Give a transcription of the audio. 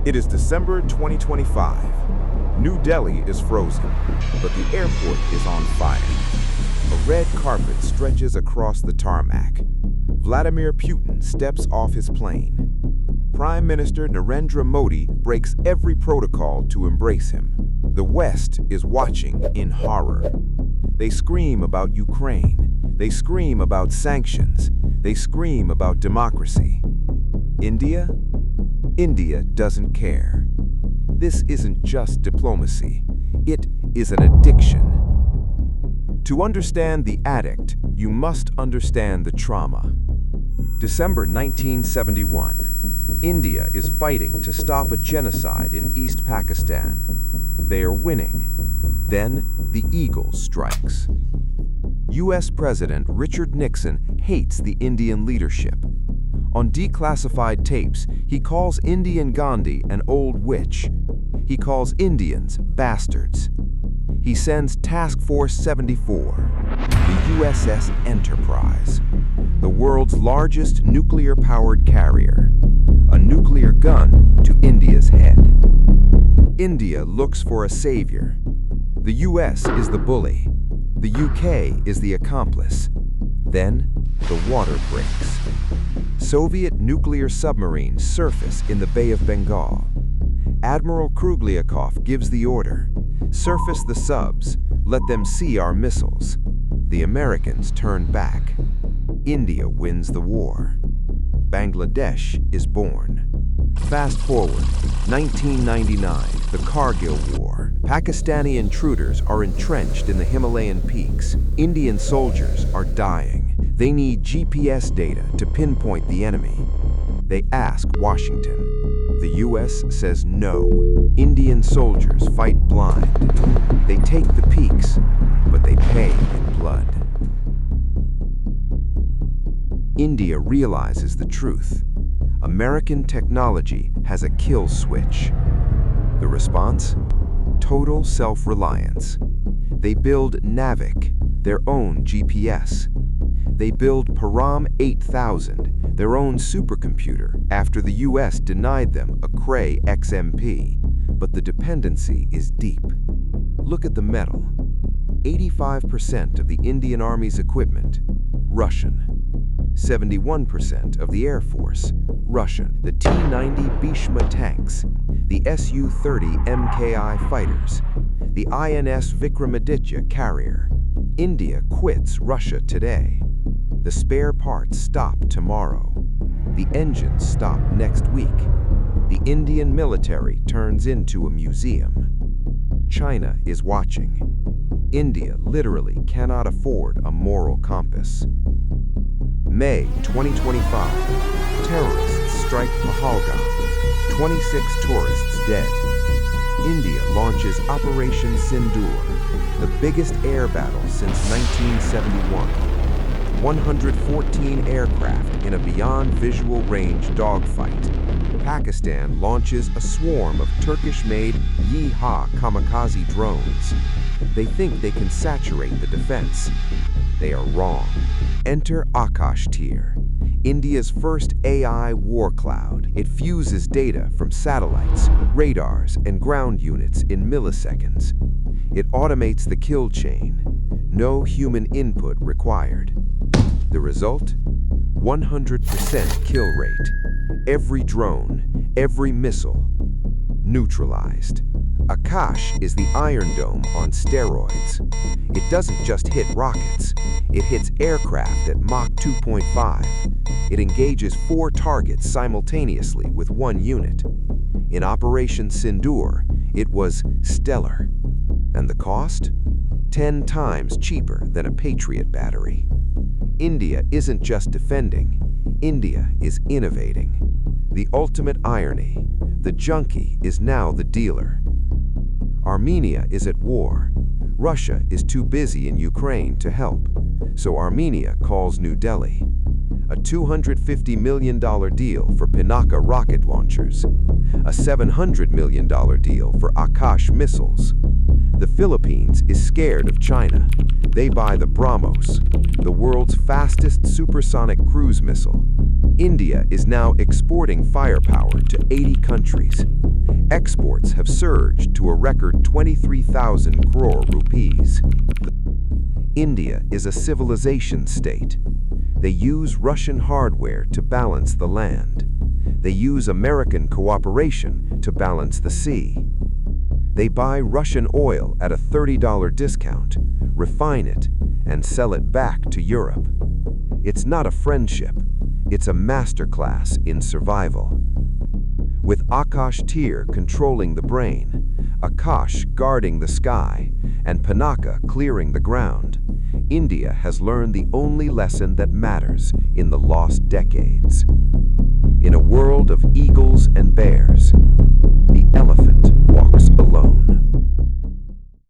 It is December 2025. New Delhi is frozen, but the airport is on fire. A red carpet stretches across the tarmac. Vladimir Putin steps off his plane. Prime Minister Narendra Modi breaks every protocol to embrace him. The West is watching in horror. They scream about Ukraine. They scream about sanctions. They scream about democracy. India? India doesn't care. This isn't just diplomacy. It is an addiction. To understand the addict, you must understand the trauma. December 1971. India is fighting to stop a genocide in East Pakistan. They are winning. Then the eagle strikes. US President Richard Nixon hates the Indian leadership. On declassified tapes, he calls Indian Gandhi an old witch. He calls Indians bastards. He sends Task Force 74, the USS Enterprise, the world's largest nuclear-powered carrier, a nuclear gun to India's head. India looks for a savior. The US is the bully. The UK is the accomplice. Then, the water breaks. Soviet nuclear submarines surface in the Bay of Bengal. Admiral Krugliakov gives the order, surface the subs, let them see our missiles. The Americans turn back. India wins the war. Bangladesh is born. Fast forward, 1999, the Kargil War. Pakistani intruders are entrenched in the Himalayan peaks. Indian soldiers are dying. They need GPS data to pinpoint the enemy. They ask Washington. The US says no. Indian soldiers fight blind. They take the peaks, but they pay in blood. India realizes the truth. American technology has a kill switch. The response? Total self-reliance. They build Navik, their own GPS. They build Param 8000, their own supercomputer, after the US denied them a Cray XMP. But the dependency is deep. Look at the metal. 85% of the Indian Army's equipment, Russian. 71% of the Air Force, Russian. The T-90 Bhishma tanks, the Su-30 MKI fighters, the INS Vikramaditya carrier. India quits Russia today. The spare parts stop tomorrow. The engines stop next week. The Indian military turns into a museum. China is watching. India literally cannot afford a moral compass. May 2025, terrorists strike Pahalgam, 26 tourists dead. India launches Operation Sindoor, the biggest air battle since 1971. 114 aircraft in a beyond visual range dogfight. Pakistan launches a swarm of Turkish-made Yeehaw kamikaze drones. They think they can saturate the defense. They are wrong. Enter Akash Tir, India's first AI war cloud. It fuses data from satellites, radars, and ground units in milliseconds. It automates the kill chain. No human input required. The result? 100% kill rate. Every drone, every missile, neutralized. Akash is the Iron Dome on steroids. It doesn't just hit rockets. It hits aircraft at Mach 2.5. It engages 4 targets simultaneously with 1 unit. In Operation Sindoor, it was stellar. And the cost? 10 times cheaper than a Patriot battery. India isn't just defending. India is innovating. The ultimate irony, the junkie is now the dealer. Armenia is at war. Russia is too busy in Ukraine to help, so Armenia calls New Delhi. A $250 million deal for Pinaka rocket launchers. A $700 million deal for Akash missiles. The Philippines is scared of China. They buy the BrahMos, the world's fastest supersonic cruise missile. India is now exporting firepower to 80 countries. Exports have surged to a record 23,000 crore rupees. India is a civilization state. They use Russian hardware to balance the land. They use American cooperation to balance the sea. They buy Russian oil at a $30 discount, refine it, and sell it back to Europe. It's not a friendship, it's a masterclass in survival. With Akash Tir controlling the brain, Akash guarding the sky, and Pinaka clearing the ground, India has learned the only lesson that matters in the lost decades. In a world of eagles and bears, the elephant